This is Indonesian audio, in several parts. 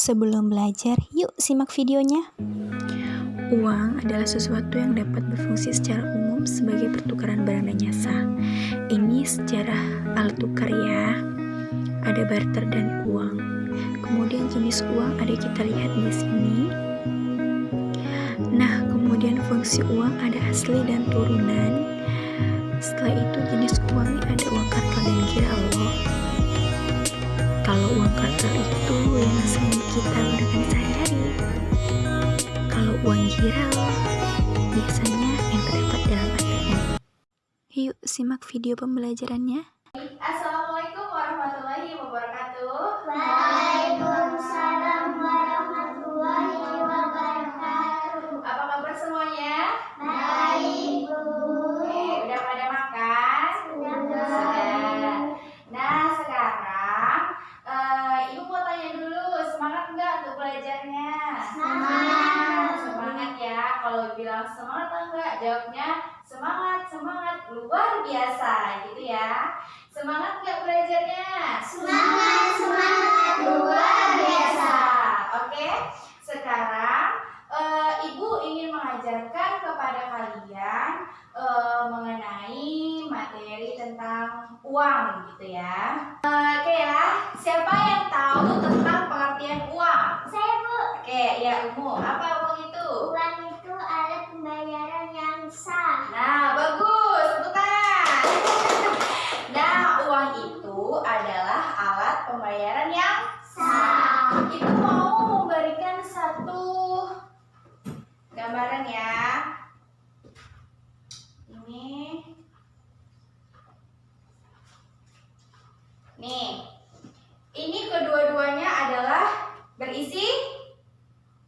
Sebelum belajar, yuk simak videonya. Uang adalah sesuatu yang dapat berfungsi secara umum sebagai pertukaran barang dan jasa. Ini sejarah alat tukar ya. Ada barter dan uang. Kemudian jenis uang ada kita lihat di sini. Nah, kemudian fungsi uang ada asli dan turunan. Setelah itu jenis uang ada uang kartal dan giral loh. Kalau uang kartal itu yang sering kita gunakan sehari-hari. Kalau uang giral biasanya yang terdapat dalam ATM. Yuk simak video pembelajarannya. Assalamualaikum warahmatullahi wabarakatuh. Waalaikumsalam warahmatullahi wabarakatuh. Apa kabar semuanya? Baik, Bu. Oke, udah pada makan? Sudah. Nah, sekarang Ibu mau tanya dulu, semangat nggak untuk belajarnya? Semangat ya. Kalau bilang semangat atau enggak, jawabnya semangat, luar biasa gitu ya. Semangat nggak belajarnya? Semangat, luar biasa. Oke, sekarang Ibu ingin mengajarkan kepada kalian mengenai materi tentang uang gitu ya. Oke ya, siapa yang tahu tentang pengertian uang? Saya, Bu. Oke, ya Umu, apa uang itu? Uang itu alat pembayaran yang sah. Nah, bagus, tepukan. Nah, uang itu adalah alat pembayaran yang sah. Ibu mau memberikan satu gambaran ya. Ini kedua-duanya adalah berisi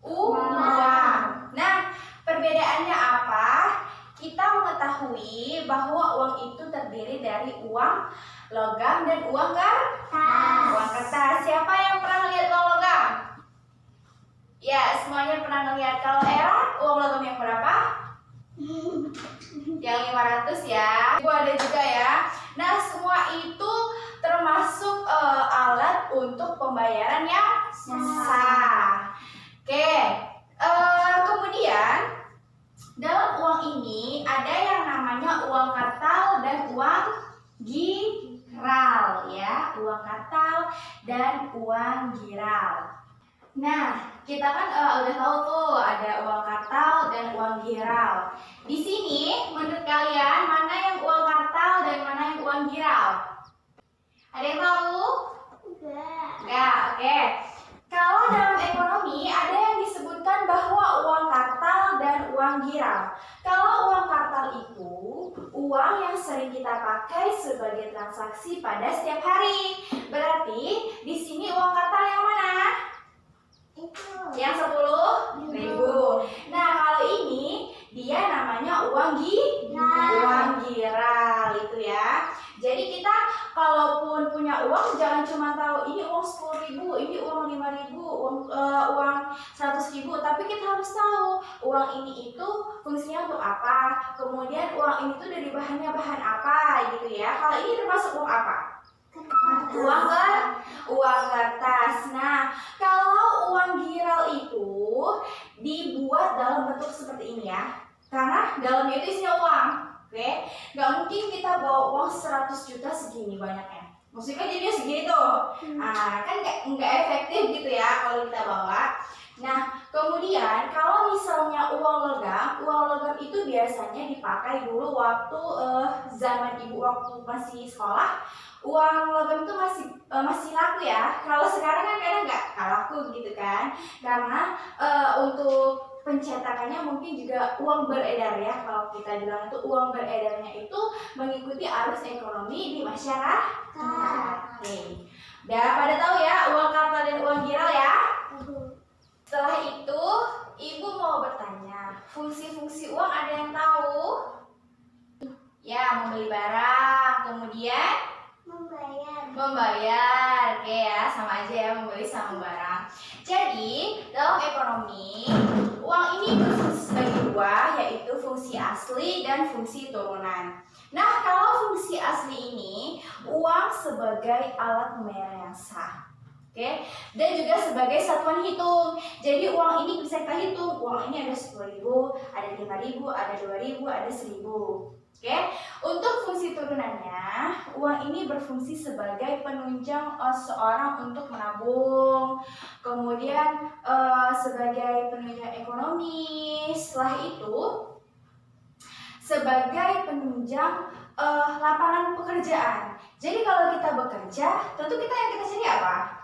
uang. Nah, perbedaannya apa? Kita mengetahui bahwa uang itu terdiri dari uang logam dan uang kertas. Uang kertas. Siapa yang pernah melihat uang logam? Ya, semuanya pernah melihat. Kalau Era, uang logam yang berapa? Yang 500 ya. Ibu ada juga ya. Nah, semua itu termasuk alat untuk pembayaran yang sah. Oke. Kemudian dalam uang ini ada yang namanya uang kartal dan uang giral ya, uang kartal dan uang giral. Nah, kita kan udah tahu tuh ada uang kartal dan uang giral. Di sini menurut kalian mana yang uang kartal dan mana yang uang giral? Ada yang tahu? Enggak, oke. Kalau dalam ekonomi ada yang disebutkan bahwa uang kartal dan uang giral. Kalau uang kartal itu uang yang sering kita pakai sebagai transaksi pada setiap hari. Berarti di sini uang kartal yang mana? Yang 10.000. Nah, kalau ini dia namanya uang giral itu ya. Jadi kita kalaupun punya uang jangan cuma tahu ini uang 10.000, ini uang 5.000, uang 100.000, tapi kita harus tahu uang ini itu fungsinya untuk apa. Kemudian uang ini tuh dari bahan apa gitu ya. Kalau ini termasuk uang apa? Uang kertas. Nah, kalau uang giral itu dibuat dalam bentuk seperti ini ya. Karena dalamnya itu isinya uang. Oke, nggak mungkin kita bawa uang 100 juta segini banyaknya. Maksudnya jadinya segini tuh. Nah, kan nggak efektif gitu ya kalau kita bawa. Nah, kemudian kalau misalnya uang logam itu biasanya dipakai dulu waktu zaman ibu waktu masih sekolah. Uang logam itu masih laku ya. Kalau sekarang kan kadang nggak laku gitu kan. Karena untuk pencetakannya mungkin juga uang beredar ya. Kalau kita bilang itu uang beredarnya itu mengikuti arus ekonomi di masyarakat. Oke. Udah pada tahu ya uang kartal dan uang giral ya? Setelah itu, Ibu mau bertanya, fungsi-fungsi uang ada yang tahu? Ya, membeli barang, kemudian membayar. Oke ya, sama aja ya membeli sama barang. Jadi, dalam ekonomi, uang ini berfungsi sebagai dua, yaitu fungsi asli dan fungsi turunan. Nah, kalau fungsi asli ini, uang sebagai alat pembayaran yang sah. Oke, dan juga sebagai satuan hitung. Jadi uang ini bisa kita hitung. Uang ini ada 10.000, ada 5.000, ada 2.000, ada 1.000. Oke, untuk fungsi turunannya, uang ini berfungsi sebagai penunjang seorang untuk menabung, kemudian sebagai penunjang ekonomi. Setelah itu, sebagai penunjang lapangan pekerjaan. Jadi kalau kita bekerja, tentu kita yang kita cari apa?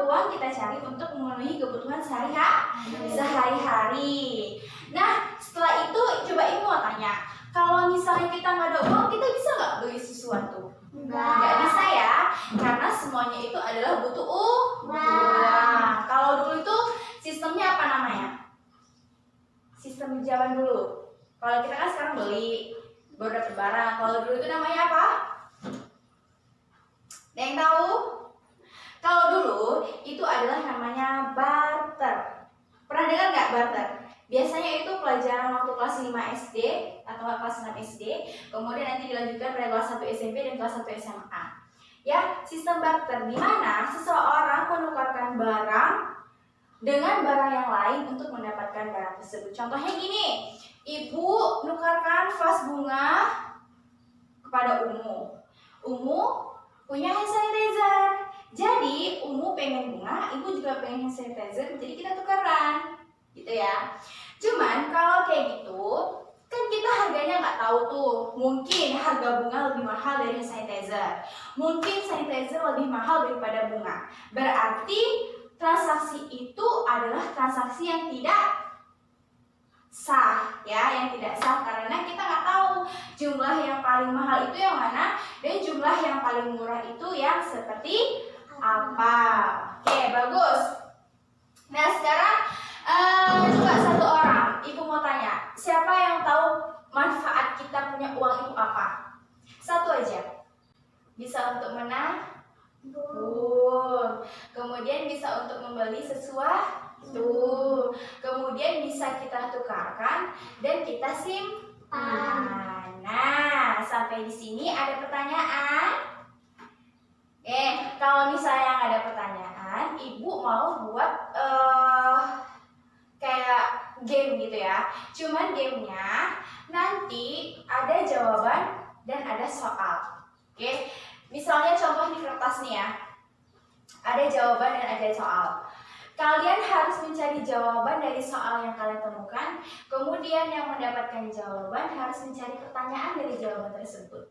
Uang kita cari untuk memenuhi kebutuhan sehari-hari. Nah, setelah itu coba Ibu mau tanya, kalau misalnya kita nggak ada uang, kita bisa nggak beli sesuatu? Nggak bisa ya, karena semuanya itu adalah butuh uang. Kalau dulu itu sistemnya apa namanya? Sistem zaman dulu. Kalau kita kan sekarang beli, baru dapat barang. Kalau dulu itu namanya apa? Ada yang tahu? Kalau dulu itu adalah namanya barter. Pernah dengar nggak barter? Biasanya itu pelajaran waktu kelas 5 SD atau kelas 6 SD, kemudian nanti dilanjutkan pada kelas 1 SMP dan kelas 1 SMA. Ya, sistem barter di mana seseorang menukarkan barang dengan barang yang lain untuk mendapatkan barang tersebut. Contohnya gini, Ibu nukarkan vas bunga kepada Umu. Umu punya hand sanitizer. Jadi Umu pengen bunga, Ibu juga pengen hand sanitizer, jadi kita tukeran, gitu ya. Cuman kalau kayak gitu, kan kita harganya nggak tahu tuh. Mungkin harga bunga lebih mahal dari hand sanitizer. Mungkin sanitizer lebih mahal daripada bunga. Berarti transaksi itu adalah transaksi yang tidak sah, ya, yang tidak sah karena kita nggak tahu jumlah yang paling mahal itu yang mana dan jumlah yang paling murah itu yang seperti apa. Oke, bagus. Nah, sekarang coba satu orang, Ibu mau tanya, siapa yang tahu manfaat kita punya uang itu apa? Satu aja. Bisa untuk menabung, kemudian bisa untuk membeli sesuatu, kemudian bisa kita tukarkan dan kita simpan. Nah, sampai di sini ada pertanyaan? Kalau misalnya nggak ada pertanyaan, Ibu mau buat kayak game gitu ya. Cuman gamenya nanti ada jawaban dan ada soal. Oke, misalnya contoh di kertas nih ya, ada jawaban dan ada soal. Kalian harus mencari jawaban dari soal yang kalian temukan, kemudian yang mendapatkan jawaban harus mencari pertanyaan dari jawaban tersebut.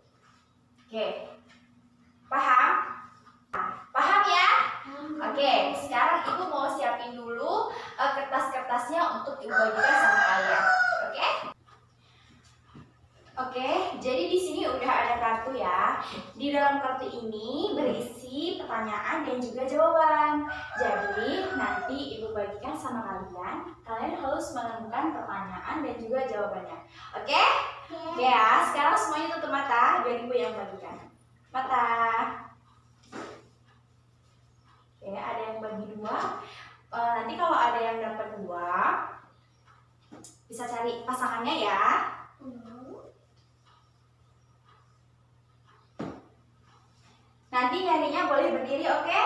Oke, paham? Paham ya? Oke, sekarang Ibu mau siapin dulu kertas-kertasnya untuk Ibu bagikan sama kalian. Oke? Oke, jadi di sini udah ada kartu ya. Di dalam kartu ini berisi pertanyaan dan juga jawaban. Jadi nanti Ibu bagikan sama kalian. Kalian harus menemukan pertanyaan dan juga jawabannya. Oke? Oke ya, sekarang semuanya tutup mata biar Ibu yang bagikan. Mata. Oke, ada yang bagi dua. Nanti kalau ada yang dapat dua, bisa cari pasangannya ya. Nanti nyarinya boleh berdiri, oke?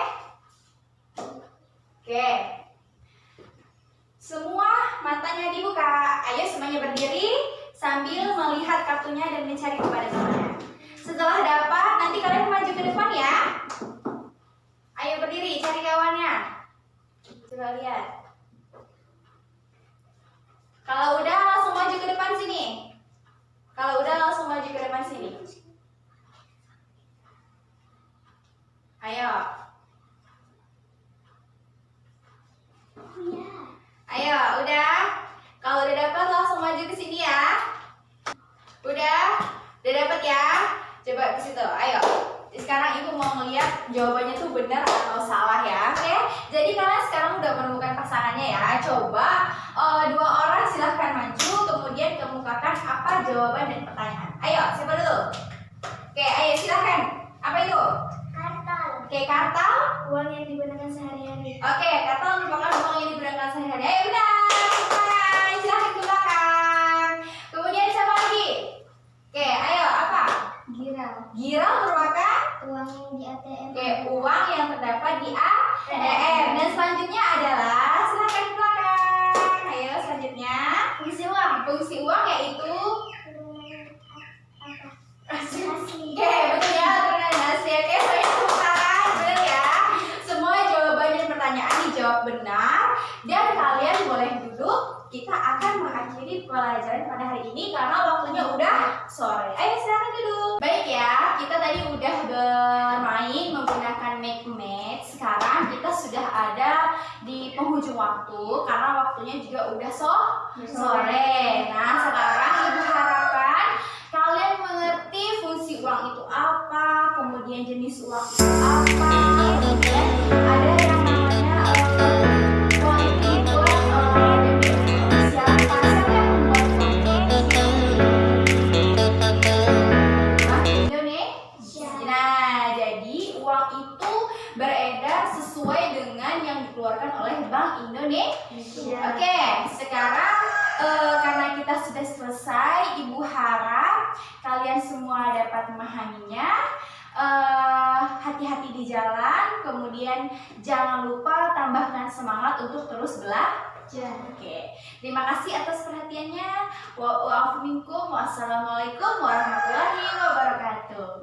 Oke. Semua matanya dibuka. Ayo semuanya berdiri sambil melihat kartunya dan mencari kepada temannya. Setelah dapat, nanti kalian maju ke depan ya. Ayo berdiri, cari kawannya. Coba lihat. Kalau udah langsung maju ke depan sini. Kalau udah langsung maju ke depan sini. Ayo. Ayo, udah. Kalau udah dapat langsung maju ke sini ya. Udah dapat ya. Coba ke situ. Ayo. Sekarang Ibu mau melihat jawabannya tuh benar atau salah ya. Oke. Jadi kalian sekarang udah menemukan pasangannya ya. Coba dua orang silahkan maju, kemudian kemukakan apa jawaban dan pertanyaan. Ayo, siapa dulu? Oke, ayo silahkan. Apa itu? Kartal. Oke, kartal. Uang yang digunakan sehari-hari. Oke, kartal merupakan uang yang digunakan sehari-hari. Ayo benar. Silahkan ke belakang. Kemudian siapa lagi? Oke, ayo apa? Giral. Giral merupakan Uang yang di ATM. Oke, uang yang terdapat di ATM. Dan selanjutnya adalah, silakan ke belakang. Ayo selanjutnya, fungsi uang. Fungsi uang yaitu Asli. oke, betul ya, turunan nasi. Oke, saya tepuk tangan, benar ya. Semua jawabannya pertanyaan dijawab benar. Dan kalian boleh duduk. Kita akan mengakhiri pelajaran pada hari ini karena waktunya udah sore. Ayo silakan duduk. Baik ya, kita tadi udah bermain menggunakan make match. Sekarang kita sudah ada di penghujung waktu karena waktunya juga udah sore. Nah, sekarang Ibu harapkan kalian mengerti fungsi uang itu apa, kemudian jenis uang itu apa, kemudian ada yang namanya uang ini buat siapa yang membuat uang ini? Bank Indonesia. Nah, jadi uang itu beredar sesuai dengan yang dikeluarkan oleh Bank Indonesia. Oke, sekarang karena kita sudah selesai, Ibu harap kalian semua dapat memahaminya. Hati-hati di jalan, kemudian jangan lupa tambahkan semangat untuk terus belajar. Oke, terima kasih atas perhatiannya. Wassalamualaikum warahmatullahi wabarakatuh.